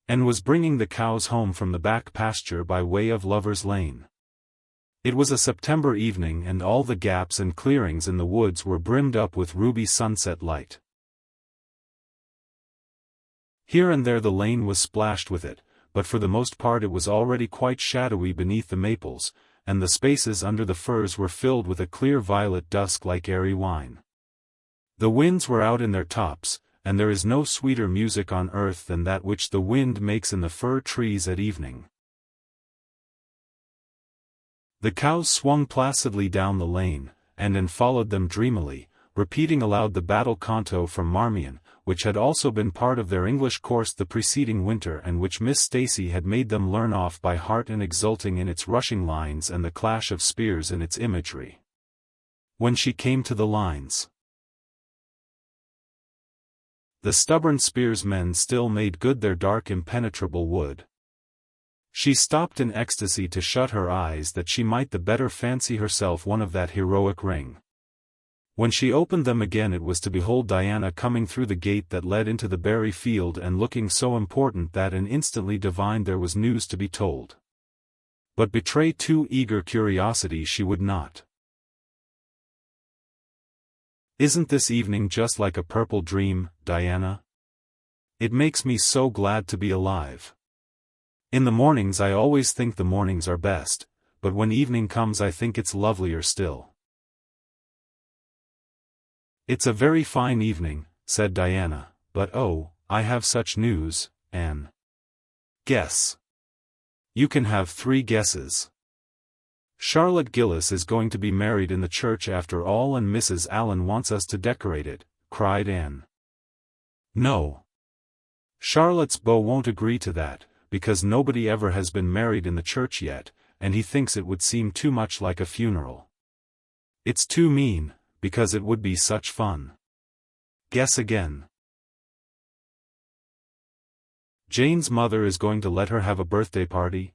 and was bringing the cows home from the back pasture by way of Lover's Lane. It was a September evening and all the gaps and clearings in the woods were brimmed up with ruby sunset light. Here and there the lane was splashed with it, but for the most part it was already quite shadowy beneath the maples, and the spaces under the firs were filled with a clear violet dusk like airy wine. The winds were out in their tops, and there is no sweeter music on earth than that which the wind makes in the fir trees at evening. The cows swung placidly down the lane, and Anne followed them dreamily, repeating aloud the battle canto from Marmion, which had also been part of their English course the preceding winter and which Miss Stacy had made them learn off by heart, and exulting in its rushing lines and the clash of spears in its imagery. When she came to the lines, the stubborn spearsmen still made good their dark impenetrable wood. She stopped in ecstasy to shut her eyes that she might the better fancy herself one of that heroic ring. When she opened them again it was to behold Diana coming through the gate that led into the berry field and looking so important that Anne instantly divined there was news to be told. But betray too eager curiosity she would not. "Isn't this evening just like a purple dream, Diana? It makes me so glad to be alive. In the mornings I always think the mornings are best, but when evening comes I think it's lovelier still." "It's a very fine evening," said Diana, "but oh, I have such news, Anne." "Guess." "You can have 3 guesses." "Charlotte Gillis is going to be married in the church after all, and Mrs. Allen wants us to decorate it," cried Anne. "No. Charlotte's beau won't agree to that, because nobody ever has been married in the church yet, and he thinks it would seem too much like a funeral. It's too mean, because it would be such fun." "Guess again." "Jane's mother is going to let her have a birthday party?"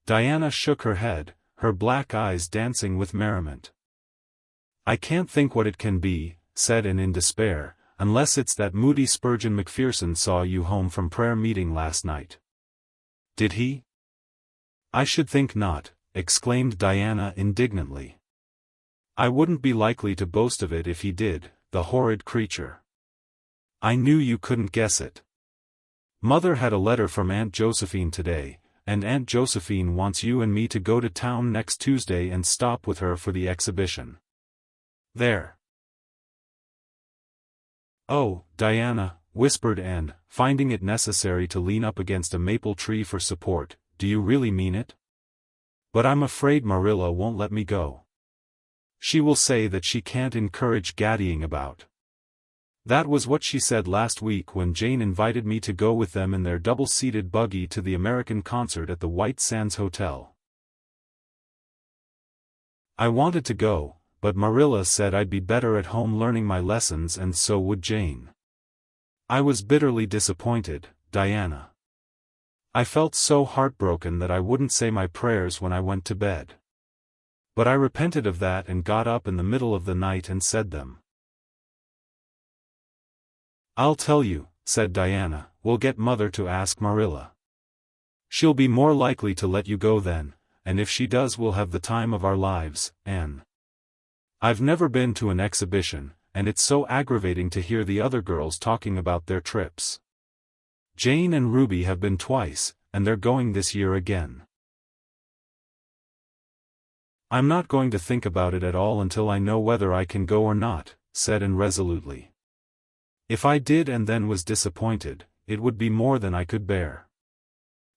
Diana shook her head, her black eyes dancing with merriment. "I can't think what it can be," said Anne in despair, "unless it's that moody Spurgeon Macpherson saw you home from prayer meeting last night." "Did he?" "I should think not," exclaimed Diana indignantly. "I wouldn't be likely to boast of it if he did, the horrid creature. I knew you couldn't guess it. Mother had a letter from Aunt Josephine today, and Aunt Josephine wants you and me to go to town next Tuesday and stop with her for the exhibition. There." "Oh, Diana," whispered Anne, finding it necessary to lean up against a maple tree for support, "do you really mean it? But I'm afraid Marilla won't let me go. She will say that she can't encourage gaddying about. That was what she said last week when Jane invited me to go with them in their double-seated buggy to the American concert at the White Sands Hotel. I wanted to go, but Marilla said I'd be better at home learning my lessons, and so would Jane. I was bitterly disappointed, Diana. I felt so heartbroken that I wouldn't say my prayers when I went to bed. But I repented of that and got up in the middle of the night and said them." "I'll tell you," said Diana, "we'll get Mother to ask Marilla. She'll be more likely to let you go then, and if she does we'll have the time of our lives, Anne. I've never been to an exhibition, and it's so aggravating to hear the other girls talking about their trips. Jane and Ruby have been twice, and they're going this year again. I'm not going to think about it at all until I know whether I can go or not," said Anne resolutely. "If I did and then was disappointed, it would be more than I could bear.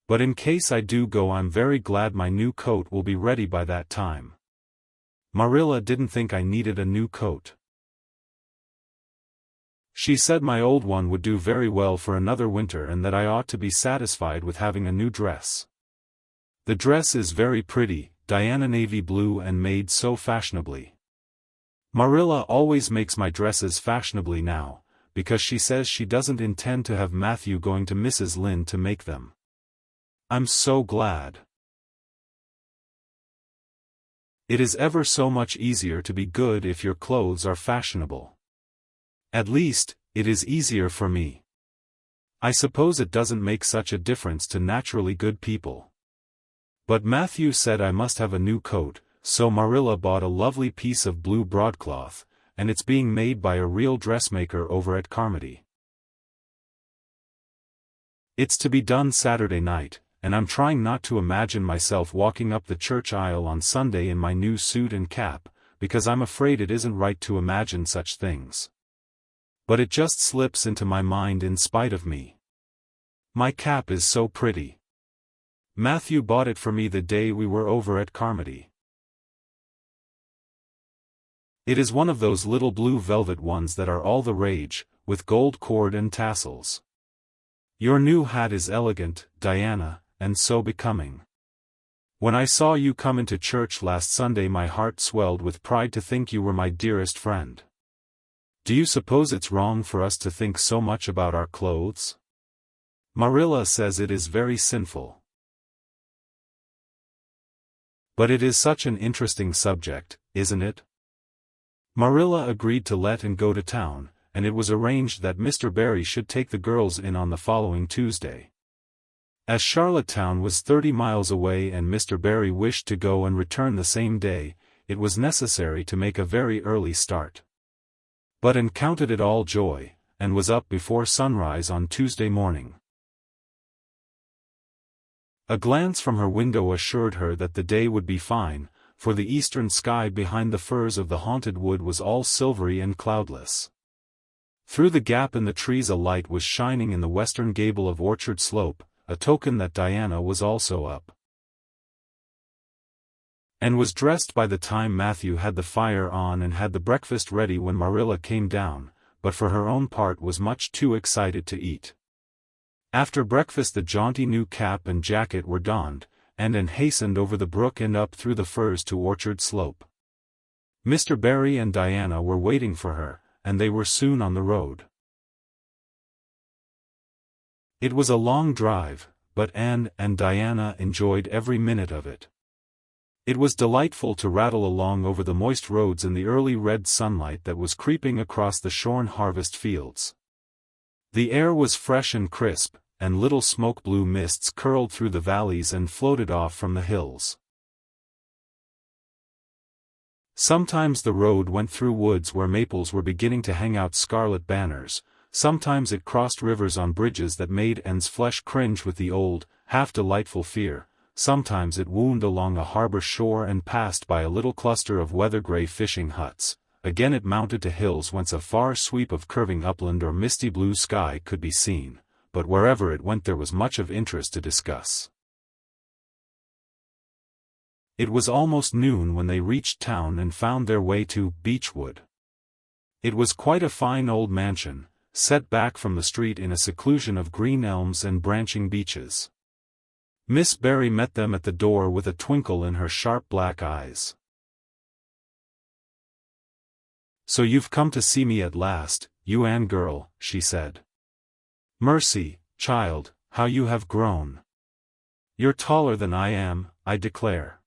But in case I do go, I'm very glad my new coat will be ready by that time. Marilla didn't think I needed a new coat. She said my old one would do very well for another winter and that I ought to be satisfied with having a new dress. The dress is very pretty, Diana, navy blue and made so fashionably. Marilla always makes my dresses fashionably now, because she says she doesn't intend to have Matthew going to Mrs. Lynde to make them. I'm so glad. It is ever so much easier to be good if your clothes are fashionable. At least, it is easier for me. I suppose it doesn't make such a difference to naturally good people. But Matthew said I must have a new coat, so Marilla bought a lovely piece of blue broadcloth, and it's being made by a real dressmaker over at Carmody. It's to be done Saturday night, and I'm trying not to imagine myself walking up the church aisle on Sunday in my new suit and cap, because I'm afraid it isn't right to imagine such things. But it just slips into my mind in spite of me. My cap is so pretty. Matthew bought it for me the day we were over at Carmody. It is one of those little blue velvet ones that are all the rage, with gold cord and tassels. Your new hat is elegant, Diana, and so becoming. When I saw you come into church last Sunday, my heart swelled with pride to think you were my dearest friend. Do you suppose it's wrong for us to think so much about our clothes? Marilla says it is very sinful. But it is such an interesting subject, isn't it? Marilla agreed to let and go to town, and it was arranged that Mr. Barry should take the girls in on the following Tuesday. As Charlottetown was 30 miles away and Mr. Barry wished to go and return the same day, it was necessary to make a very early start. But Anne counted it all joy, and was up before sunrise on Tuesday morning. A glance from her window assured her that the day would be fine, for the eastern sky behind the firs of the haunted wood was all silvery and cloudless. Through the gap in the trees a light was shining in the western gable of Orchard Slope, a token that Diana was also up. And was dressed by the time Matthew had the fire on and had the breakfast ready when Marilla came down, but for her own part was much too excited to eat. After breakfast the jaunty new cap and jacket were donned, and Anne hastened over the brook and up through the firs to Orchard Slope. Mr. Barry and Diana were waiting for her, and they were soon on the road. It was a long drive, but Anne and Diana enjoyed every minute of it. It was delightful to rattle along over the moist roads in the early red sunlight that was creeping across the shorn harvest fields. The air was fresh and crisp, and little smoke-blue mists curled through the valleys and floated off from the hills. Sometimes the road went through woods where maples were beginning to hang out scarlet banners, sometimes it crossed rivers on bridges that made Anne's flesh cringe with the old, half-delightful fear, sometimes it wound along a harbor shore and passed by a little cluster of weather-gray fishing huts. Again it mounted to hills whence a far sweep of curving upland or misty blue sky could be seen, but wherever it went there was much of interest to discuss. It was almost noon when they reached town and found their way to Beechwood. It was quite a fine old mansion, set back from the street in a seclusion of green elms and branching beeches. Miss Barry met them at the door with a twinkle in her sharp black eyes. "So you've come to see me at last, you Anne girl," she said. "Mercy, child, how you have grown. You're taller than I am, I declare.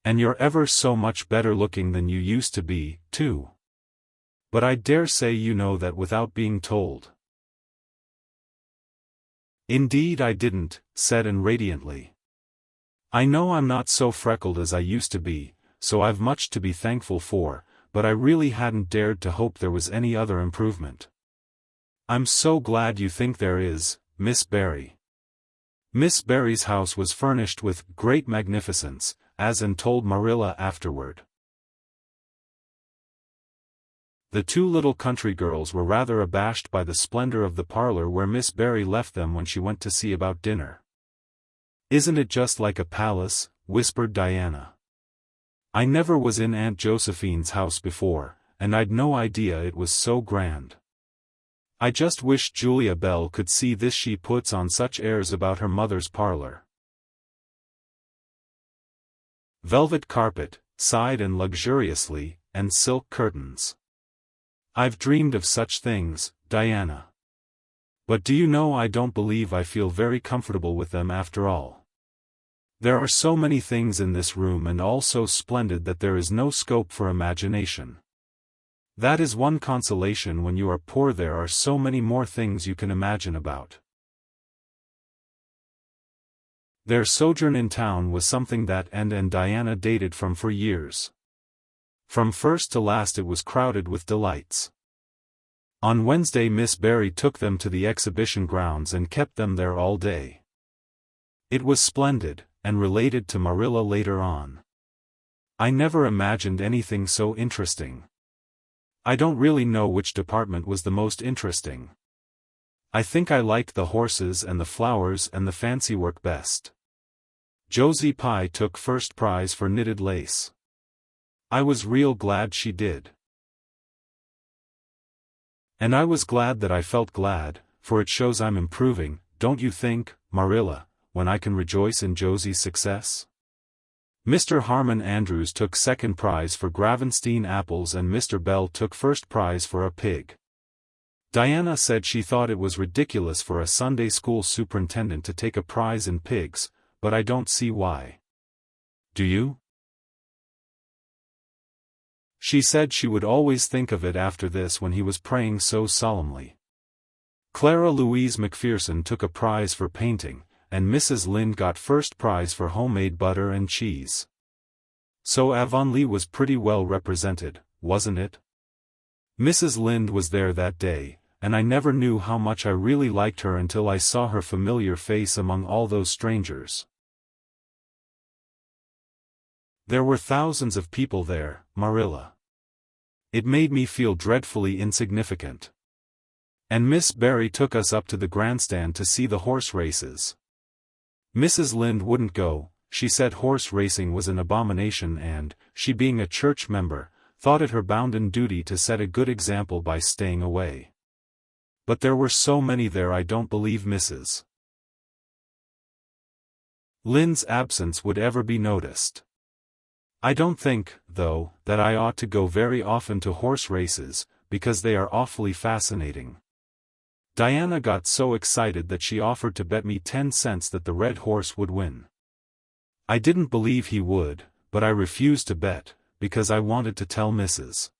And you're ever so much better looking than you used to be, too. But I dare say you know that without being told." "Indeed I didn't," said Anne radiantly. "I know I'm not so freckled as I used to be, so I've much to be thankful for, but I really hadn't dared to hope there was any other improvement." "I'm so glad you think there is, Miss Barry." Miss Barry's house was furnished with great magnificence, as Anne told Marilla afterward. The two little country girls were rather abashed by the splendor of the parlor where Miss Barry left them when she went to see about dinner. "Isn't it just like a palace?" whispered Diana. "I never was in Aunt Josephine's house before, and I'd no idea it was so grand. I just wish Julia Bell could see this. She puts on such airs about her mother's parlor. Velvet carpet, sighed and luxuriously, and silk curtains. I've dreamed of such things, Diana. But do you know I don't believe I feel very comfortable with them after all. There are so many things in this room and all so splendid that there is no scope for imagination. That is one consolation when you are poor. There are so many more things you can imagine about. Their sojourn in town was something that and Diana dated from for years. From first to last it was crowded with delights. On Wednesday Miss Barry took them to the exhibition grounds and kept them there all day. It was splendid, and related to Marilla later on. I never imagined anything so interesting. I don't really know which department was the most interesting. I think I liked the horses and the flowers and the fancy work best. Josie Pye took first prize for knitted lace. I was real glad she did. And I was glad that I felt glad, for it shows I'm improving, don't you think, Marilla, when I can rejoice in Josie's success? Mr. Harmon Andrews took second prize for Gravenstein apples and Mr. Bell took first prize for a pig. Diana said she thought it was ridiculous for a Sunday school superintendent to take a prize in pigs, but I don't see why. Do you? She said she would always think of it after this when he was praying so solemnly. Clara Louise McPherson took a prize for painting, and Mrs. Lynde got first prize for homemade butter and cheese. So Avonlea was pretty well represented, wasn't it? Mrs. Lynde was there that day, and I never knew how much I really liked her until I saw her familiar face among all those strangers. There were thousands of people there, Marilla. It made me feel dreadfully insignificant. And Miss Barry took us up to the grandstand to see the horse races. Mrs. Lynde wouldn't go. She said horse racing was an abomination and, she being a church member, thought it her bounden duty to set a good example by staying away. But there were so many there I don't believe Mrs. Lynde's absence would ever be noticed. I don't think, though, that I ought to go very often to horse races, because they are awfully fascinating. Diana got so excited that she offered to bet me 10 cents that the red horse would win. I didn't believe he would, but I refused to bet, because I wanted to tell Mrs.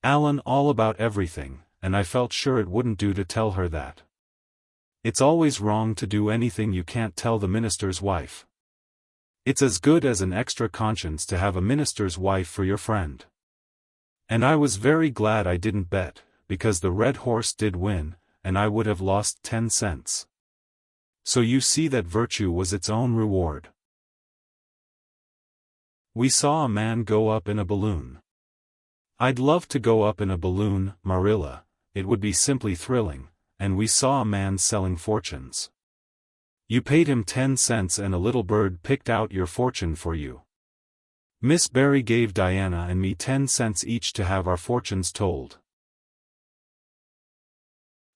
Allen all about everything, and I felt sure it wouldn't do to tell her that. It's always wrong to do anything you can't tell the minister's wife. It's as good as an extra conscience to have a minister's wife for your friend. And I was very glad I didn't bet, because the red horse did win, and I would have lost 10 cents. So you see that virtue was its own reward. We saw a man go up in a balloon. I'd love to go up in a balloon, Marilla, it would be simply thrilling, and we saw a man selling fortunes. You paid him 10 cents and a little bird picked out your fortune for you. Miss Barry gave Diana and me 10 cents each to have our fortunes told.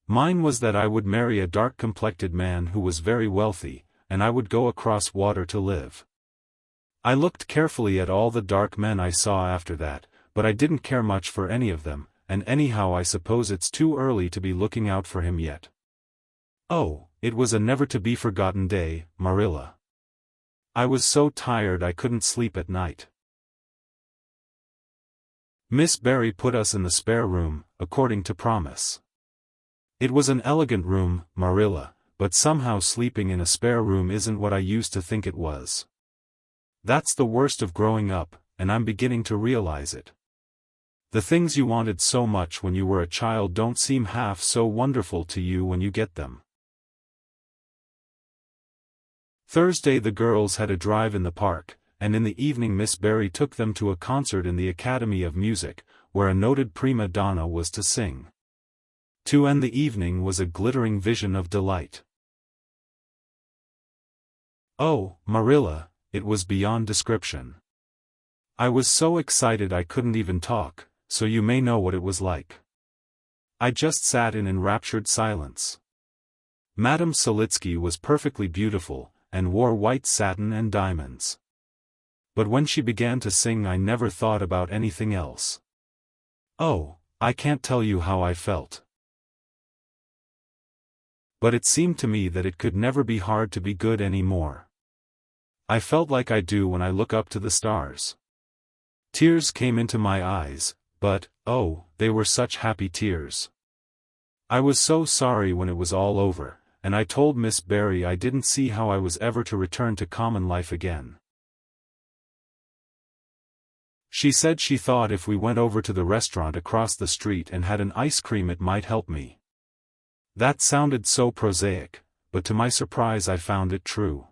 Mine was that I would marry a dark-complected man who was very wealthy, and I would go across water to live. I looked carefully at all the dark men I saw after that, but I didn't care much for any of them, and anyhow I suppose it's too early to be looking out for him yet. Oh, it was a never-to-be-forgotten day, Marilla. I was so tired I couldn't sleep at night. Miss Barry put us in the spare room, according to promise. It was an elegant room, Marilla, but somehow sleeping in a spare room isn't what I used to think it was. That's the worst of growing up, and I'm beginning to realize it. The things you wanted so much when you were a child don't seem half so wonderful to you when you get them. Thursday the girls had a drive in the park, and in the evening Miss Barry took them to a concert in the Academy of Music, where a noted prima donna was to sing. To end the evening was a glittering vision of delight. Oh, Marilla, it was beyond description. I was so excited I couldn't even talk, so you may know what it was like. I just sat in enraptured silence. Madame Solitsky was perfectly beautiful, and wore white satin and diamonds. But when she began to sing I never thought about anything else. Oh, I can't tell you how I felt. But it seemed to me that it could never be hard to be good any more. I felt like I do when I look up to the stars. Tears came into my eyes, but, oh, they were such happy tears. I was so sorry when it was all over, and I told Miss Barry I didn't see how I was ever to return to common life again. She said she thought if we went over to the restaurant across the street and had an ice cream it might help me. That sounded so prosaic, but to my surprise I found it true.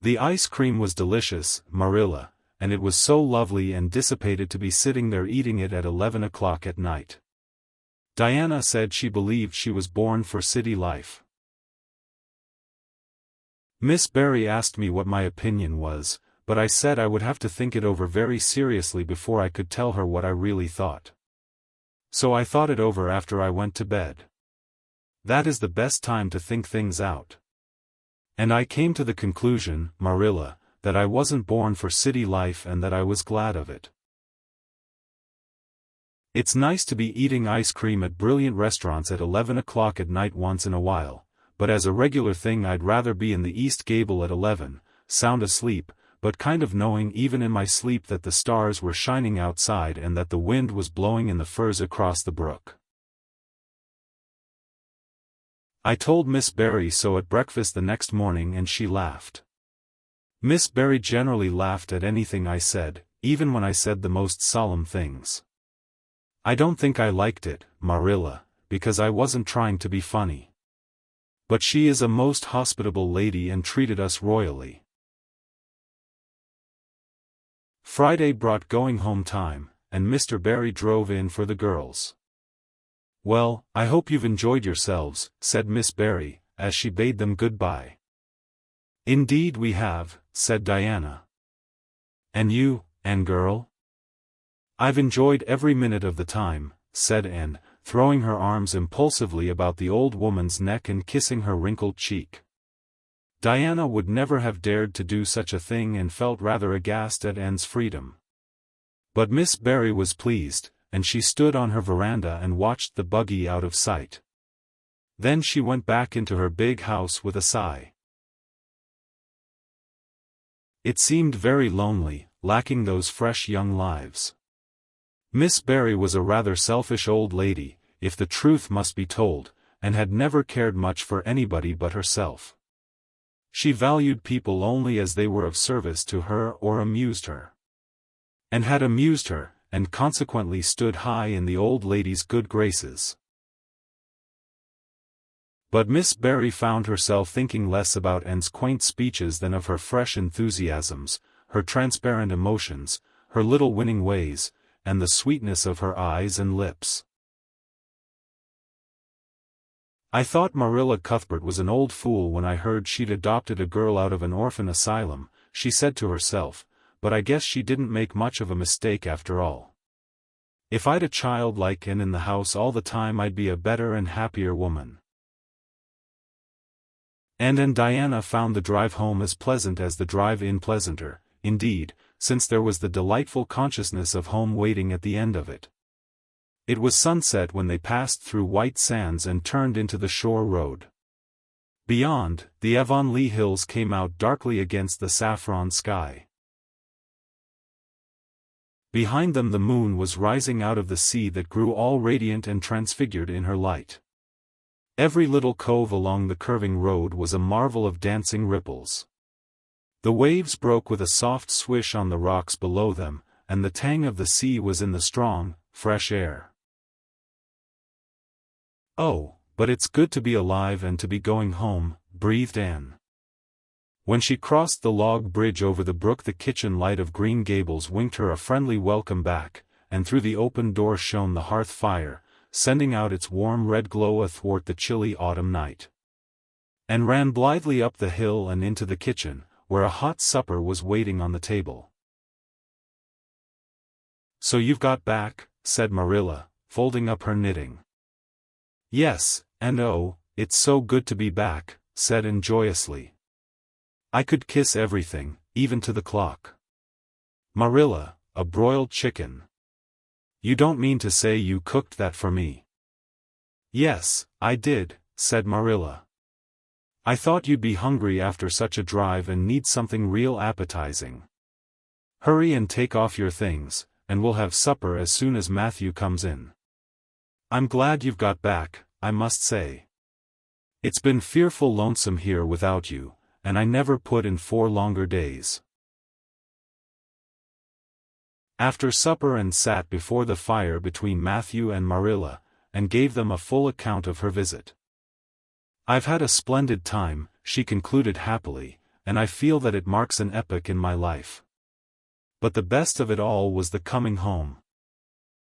The ice cream was delicious, Marilla, and it was so lovely and dissipated to be sitting there eating it at 11 o'clock at night. Diana said she believed she was born for city life. Miss Barry asked me what my opinion was, but I said I would have to think it over very seriously before I could tell her what I really thought. So I thought it over after I went to bed. That is the best time to think things out. And I came to the conclusion, Marilla, that I wasn't born for city life and that I was glad of it. It's nice to be eating ice cream at brilliant restaurants at 11 o'clock at night once in a while, but as a regular thing I'd rather be in the East Gable at 11, sound asleep, but kind of knowing even in my sleep that the stars were shining outside and that the wind was blowing in the firs across the brook. I told Miss Barry so at breakfast the next morning and she laughed. Miss Barry generally laughed at anything I said, even when I said the most solemn things. I don't think I liked it, Marilla, because I wasn't trying to be funny. But she is a most hospitable lady and treated us royally. Friday brought going home time, and Mr. Barry drove in for the girls. "Well, I hope you've enjoyed yourselves," said Miss Barry, as she bade them goodbye. "Indeed we have," said Diana. "And you, Anne girl?" "I've enjoyed every minute of the time," said Anne, throwing her arms impulsively about the old woman's neck and kissing her wrinkled cheek. Diana would never have dared to do such a thing and felt rather aghast at Anne's freedom. But Miss Barry was pleased, and she stood on her veranda and watched the buggy out of sight. Then she went back into her big house with a sigh. It seemed very lonely, lacking those fresh young lives. Miss Barry was a rather selfish old lady, if the truth must be told, and had never cared much for anybody but herself. She valued people only as they were of service to her or amused her. And had amused her, and consequently stood high in the old lady's good graces. But Miss Barry found herself thinking less about Anne's quaint speeches than of her fresh enthusiasms, her transparent emotions, her little winning ways, and the sweetness of her eyes and lips. "I thought Marilla Cuthbert was an old fool when I heard she'd adopted a girl out of an orphan asylum," she said to herself, "but I guess she didn't make much of a mistake after all. If I'd a child like Anne in the house all the time I'd be a better and happier woman." And Diana found the drive home as pleasant as the drive in pleasanter, indeed, since there was the delightful consciousness of home waiting at the end of it. It was sunset when they passed through White Sands and turned into the shore road. Beyond, the Avonlea hills came out darkly against the saffron sky. Behind them the moon was rising out of the sea that grew all radiant and transfigured in her light. Every little cove along the curving road was a marvel of dancing ripples. The waves broke with a soft swish on the rocks below them, and the tang of the sea was in the strong, fresh air. "Oh, but it's good to be alive and to be going home," breathed Anne. When she crossed the log bridge over the brook the kitchen light of Green Gables winked her a friendly welcome back, and through the open door shone the hearth fire, sending out its warm red glow athwart the chilly autumn night. Anne ran blithely up the hill and into the kitchen, where a hot supper was waiting on the table. "So you've got back," said Marilla, folding up her knitting. "Yes, and oh, it's so good to be back," said Anne joyously. "I could kiss everything, even to the clock. Marilla, a broiled chicken. You don't mean to say you cooked that for me?" "Yes, I did," said Marilla. "I thought you'd be hungry after such a drive and need something real appetizing." Hurry and take off your things, and we'll have supper as soon as Matthew comes in. I'm glad you've got back, I must say. It's been fearful lonesome here without you, and I never put in 4 longer days. After supper and sat before the fire between Matthew and Marilla, and gave them a full account of her visit. I've had a splendid time, she concluded happily, and I feel that it marks an epoch in my life. But the best of it all was the coming home.